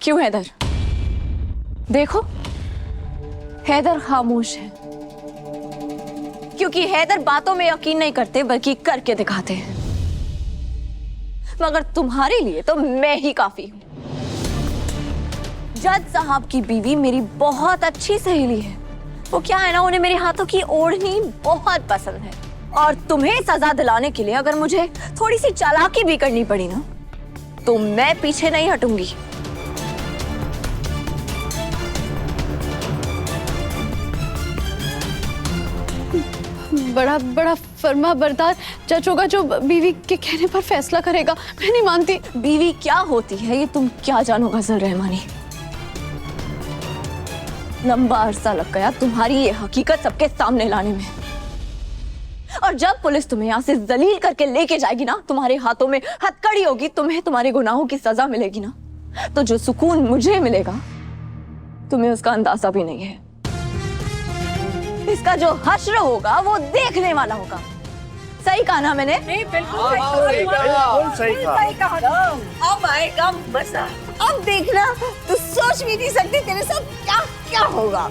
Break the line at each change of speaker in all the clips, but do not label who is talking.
क्यों हैदर? देखो, हैदर खामोश है क्योंकि हैदर बातों में यकीन नहीं करते बल्कि करके दिखाते हैं। मगर तुम्हारे लिए तो मैं ही काफी हूं। जज साहब की बीवी मेरी बहुत अच्छी सहेली है। वो क्या है ना, उन्हें मेरे हाथों की ओढ़नी बहुत पसंद है। और तुम्हें सजा दिलाने के लिए अगर मुझे थोड़ी सी चालाकी भी करनी पड़ी ना, तो मैं पीछे नहीं हटूंगी।
बड़ा बड़ा फर्मा बरदार जज होगा जो बीवी के कहने पर फैसला करेगा। मैं नहीं मानती।
बीवी क्या होती है ये तुम क्या जानो गजल रहमानी। लंबा अरसा लग गया तुम्हारी ये हकीकत सबके सामने लाने में। और जब पुलिस तुम्हें यहाँ से जलील करके लेके जाएगी ना, तुम्हारे हाथों में हथकड़ी होगी, तुम्हें तुम्हारे गुनाहों की सजा मिलेगी ना, तो जो सुकून मुझे मिलेगा तुम्हें उसका अंदाजा भी नहीं है। इसका जो हश्र होगा वो देखने वाला होगा। सही कहा ना मैंने?
बिल्कुल सही कहा।
अब आएगा मजा। अब देखना, तू सोच भी नहीं सकती तेरे साथ क्या क्या होगा।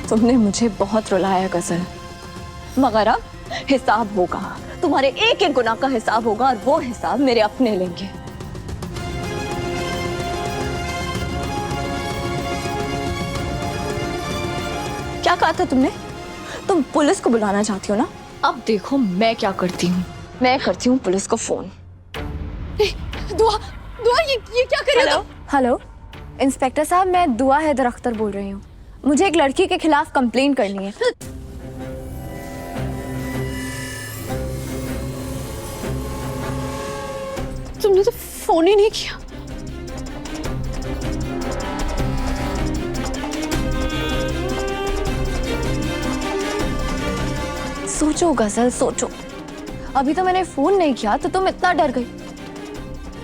तुमने मुझे बहुत रुलाया गजल, मगर अब हिसाब होगा। तुम्हारे एक एक गुनाह का हिसाब होगा और वो हिसाब मेरे अपने लेंगे। क्या कहा था तुमने? तुम पुलिस को बुलाना चाहती हो ना? अब देखो मैं क्या करती हूँ। मैं करती हूँ पुलिस को फोन।
दुआ दुआ ये क्या कर रहे हो?
हेलो इंस्पेक्टर साहब, मैं दुआ हैदर अख्तर बोल रही हूँ। मुझे एक लड़की के खिलाफ कंप्लेंट करनी है।
तुमने तो फोन ही नहीं किया।
सोचो गजल, सोचो। अभी तो मैंने फोन नहीं किया तो तुम इतना डर गई।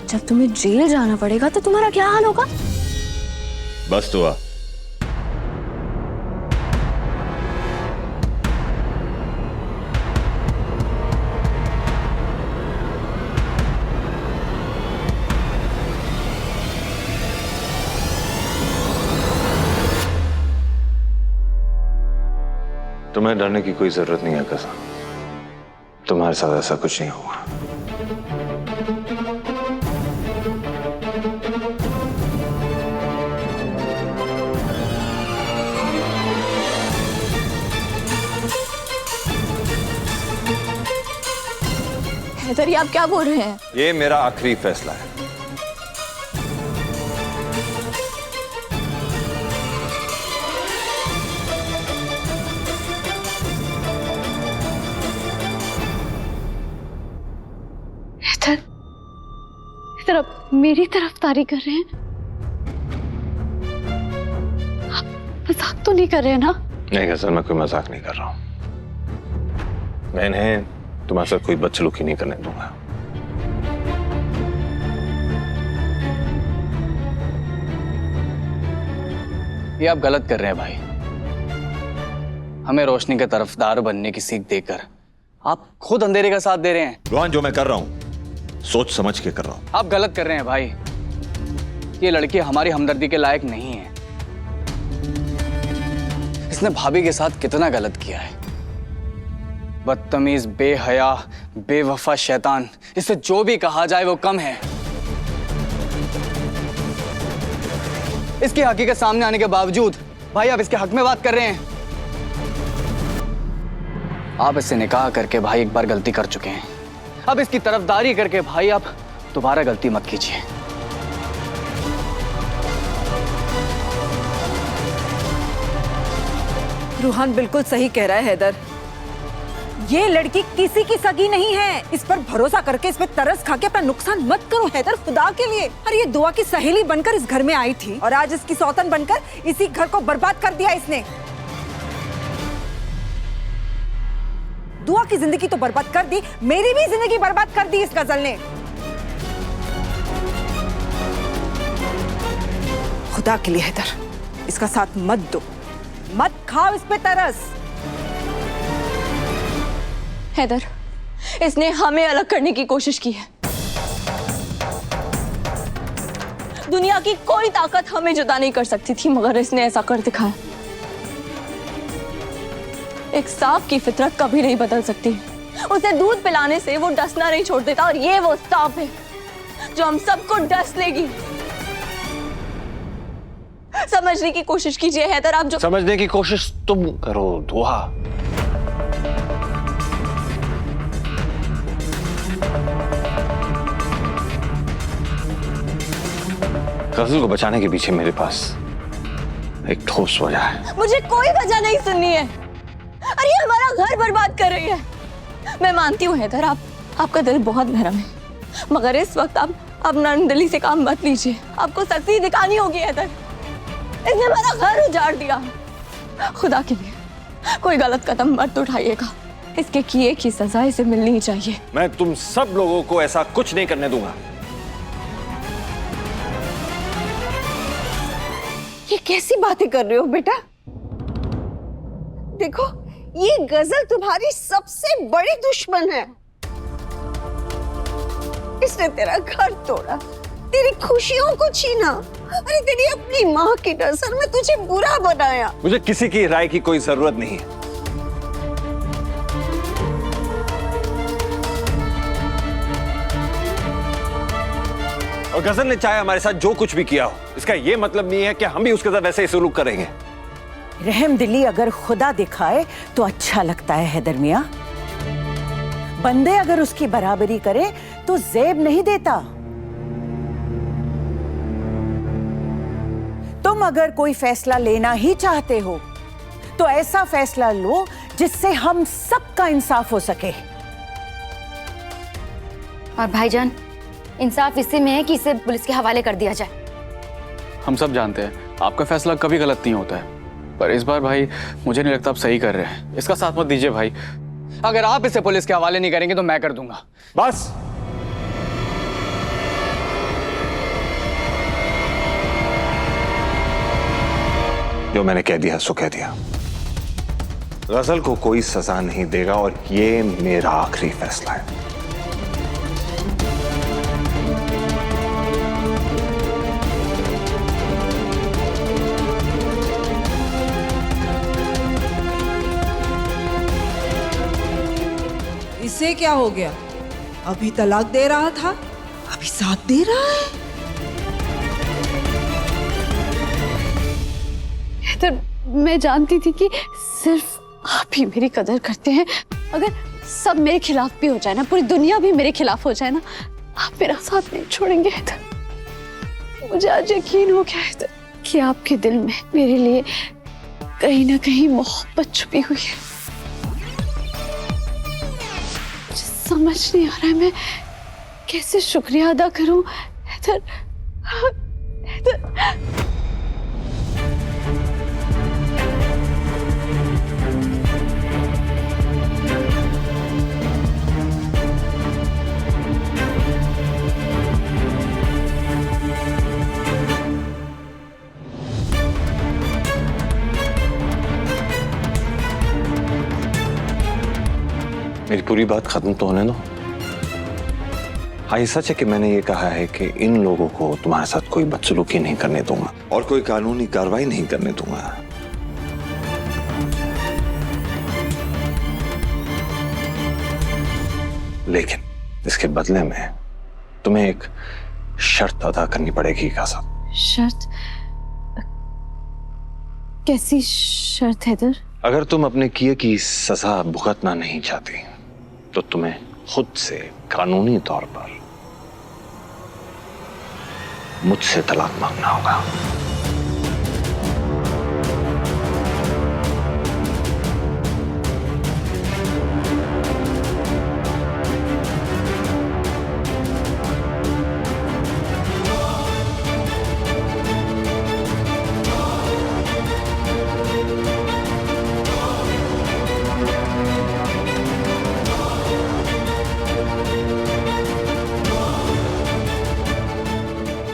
जब तुम्हें जेल जाना पड़ेगा तो तुम्हारा क्या हाल होगा?
बस दुआ, तुम्हें डरने की कोई जरूरत नहीं है कसम। तुम्हारे साथ ऐसा कुछ नहीं होगा।
हैदर, ये आप क्या बोल रहे हैं?
ये मेरा आखिरी फैसला है।
इधर आप मेरी तरफदारी कर रहे हैं? आप मजाक तो नहीं कर रहे हैं ना?
नहीं गजल, मैं कोई मजाक नहीं कर रहा हूं। मैं इन्हें तुम्हारे साथ कोई बदसलूकी नहीं करने दूंगा।
ये आप गलत कर रहे हैं भाई। हमें रोशनी के तरफदार बनने की सीख देकर आप खुद अंधेरे का साथ दे रहे हैं।
रोहन, जो मैं कर रहा हूं सोच समझ के कर रहा हूं।
आप गलत कर रहे हैं भाई। ये लड़की हमारी हमदर्दी के लायक नहीं है। इसने भाभी के साथ कितना गलत किया है। बदतमीज, बेहया, बेवफा शैतान, इसे जो भी कहा जाए वो कम है। इसकी हकीकत सामने आने के बावजूद भाई आप इसके हक में बात कर रहे हैं। आप इससे निकाह करके भाई एक बार गलती कर चुके हैं। अब इसकी तरफदारी करके भाई आप दोबारा गलती मत कीजिए।
रूहान बिल्कुल सही कह रहा है हैदर। ये लड़की किसी की सगी नहीं है। इस पर भरोसा करके इस पर तरस खा के अपना नुकसान मत करो हैदर, खुदा के लिए। अरे ये दुआ की सहेली बनकर इस घर में आई थी और आज इसकी सौतन बनकर इसी घर को बर्बाद कर दिया इसने। दुआ की जिंदगी तो बर्बाद कर दी, मेरी भी जिंदगी बर्बाद कर दी इस गजल ने। खुदा के लिए हैदर, इसका साथ मत दो, मत खाओ इस पे तरस।
हैदर, इसने हमें अलग करने की कोशिश की है। दुनिया की कोई ताकत हमें जुदा नहीं कर सकती थी, मगर इसने ऐसा कर दिखाया। एक सांप की फितरत कभी नहीं बदल सकती। उसे दूध पिलाने से वो डसना नहीं छोड़ देता, और ये वो सांप है जो हम सबको डस लेगी। समझने की कोशिश कीजिए हैदर, आप जो
समझने की कोशिश तुम करो दुआ। गजल को बचाने के पीछे मेरे पास एक ठोस वजह है।
मुझे कोई वजह नहीं सुननी है। अरे ये हमारा घर बर्बाद कर रही है। मैं मानती हूँ हैदर, आपका दिल बहुत नरम है, मगर इस वक्त आप नरमदिली से काम मत लीजिए। आपको सख्ती दिखानी होगी हैदर। इसने हमारा घर उजाड़ दिया। खुदा के लिए कोई गलत कदम मत उठाइएगा। इसके किए की सजा इसे मिलनी ही चाहिए।
मैं तुम सब लोगों को ऐसा कुछ नहीं करने दूंगा।
ये कैसी बातें कर रहे हो बेटा? देखो, ये गजल तुम्हारी सबसे बड़ी दुश्मन है। इसने तेरा घर तोड़ा, तेरी खुशियों को छीना, अरे तेरी अपनी माँ की नजर में तुझे बुरा बनाया।
मुझे किसी की राय की कोई जरूरत नहीं है। और गजल ने चाहे हमारे साथ जो कुछ भी किया हो, इसका यह मतलब नहीं है कि हम भी उसके साथ वैसे ही सलूक करेंगे।
रहमदिली अगर खुदा दिखाए तो अच्छा लगता है हैदर मियां। बंदे अगर उसकी बराबरी करे तो ज़ेब नहीं देता। तुम अगर कोई फैसला लेना ही चाहते हो तो ऐसा फैसला लो जिससे हम सबका इंसाफ हो सके।
और भाईजान, इंसाफ इसी में है कि इसे पुलिस के हवाले कर दिया जाए।
हम सब जानते हैं आपका फैसला कभी गलत नहीं होता है, पर इस बार भाई मुझे नहीं लगता आप सही कर रहे हैं। इसका साथ मत दीजिए भाई। अगर आप इसे पुलिस के हवाले नहीं करेंगे तो मैं कर दूंगा।
बस जो मैंने कह दिया सो कह दिया। गजल को कोई सजा नहीं देगा, और ये मेरा आखिरी फैसला है।
इससे क्या हो गया? अभी तलाक दे रहा था, अभी साथ दे रहा है।
हैदर, मैं जानती थी कि सिर्फ आप ही मेरी कदर करते हैं। अगर सब मेरे खिलाफ भी हो जाए ना, पूरी दुनिया भी मेरे खिलाफ हो जाए ना, आप मेरा साथ नहीं छोड़ेंगे हैदर। मुझे आज यकीन हो गया हैदर कि आपके दिल में मेरे लिए कहीं ना कहीं मोहब्बत छुपी हुई है। मुझे समझ नहीं आ रहा है मैं कैसे शुक्रिया अदा करूं हैदर। हैदर,
मेरी पूरी बात खत्म तो होने दो। हाँ, ये सच है कि मैंने ये कहा है कि इन लोगों को तुम्हारे साथ कोई बदसलूकी नहीं करने दूंगा और कोई कानूनी कार्रवाई नहीं करने दूंगा। लेकिन इसके बदले में तुम्हें एक शर्त अदा करनी पड़ेगी कासम।
शर्त? कैसी शर्त हैदर?
अगर तुम अपने किए की सजा भुगतना नहीं चाहती तो तुम्हें खुद से कानूनी तौर पर मुझसे तलाक मांगना होगा।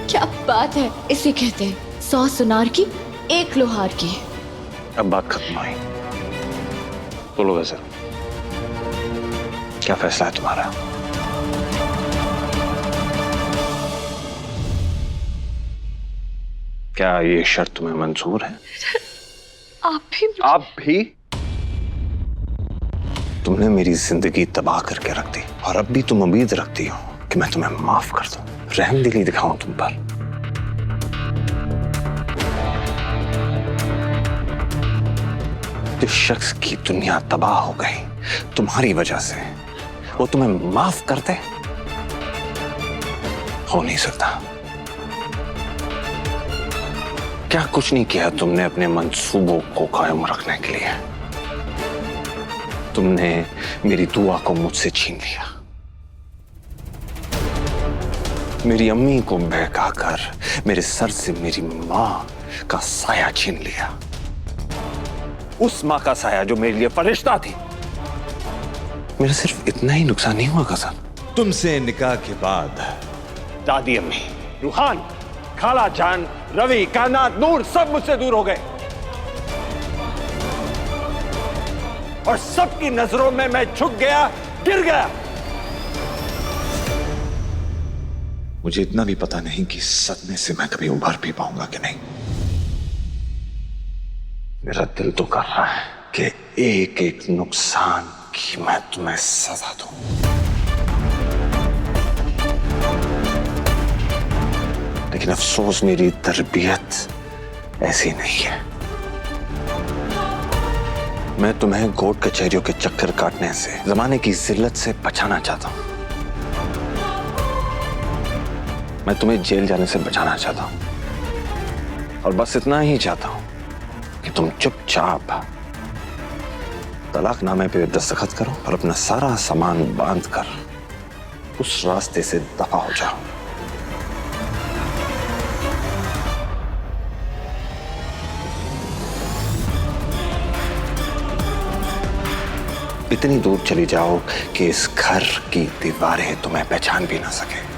क्या बात है, इसे कहते हैं 100 सुनार की 1 लोहार की।
अब बात खत्म हुई। बोलो वैसे क्या फैसला है तुम्हारा? क्या ये शर्त तुम्हें मंजूर है?
आप भी
तुमने मेरी जिंदगी तबाह करके रख दी और अब भी तुम उम्मीद रखती हो कि मैं तुम्हें माफ कर दूं, रहमदिली दिखाऊं तुम पर। जिस शख्स की दुनिया तबाह हो गई तुम्हारी वजह से, वो तुम्हें माफ कर दे? हो नहीं सकता। क्या कुछ नहीं किया तुमने अपने मंसूबों को कायम रखने के लिए? तुमने मेरी दुआ को मुझसे छीन लिया, मेरी अम्मी को बहकाकर मेरे सर से मेरी माँ का साया छीन लिया, उस माँ का साया जो मेरे लिए फरिश्ता थी। मेरा सिर्फ इतना ही नुकसान नहीं हुआ गजल,
तुमसे निकाह के बाद
दादी अम्मी, रूहान, खाला जान, रवि, कायनात, नूर सब मुझसे दूर हो गए और सबकी नजरों में मैं झुक गया, गिर गया।
मुझे इतना भी पता नहीं कि सदमे से मैं कभी उभर भी पाऊंगा कि नहीं।
मेरा दिल तो कर रहा है कि एक एक नुकसान की मैं तुम्हें सजा दूं, लेकिन अफसोस मेरी तरबियत ऐसी नहीं है। मैं तुम्हें कोर्ट कचहरियों के चक्कर काटने से, जमाने की जिल्लत से बचाना चाहता हूं। मैं तुम्हें जेल जाने से बचाना चाहता हूं और बस इतना ही चाहता हूं कि तुम चुपचाप तलाकनामे पे दस्तखत करो और अपना सारा सामान बांध कर उस रास्ते से दफा हो जाओ। इतनी दूर चली जाओ कि इस घर की दीवारें तुम्हें पहचान भी ना सके।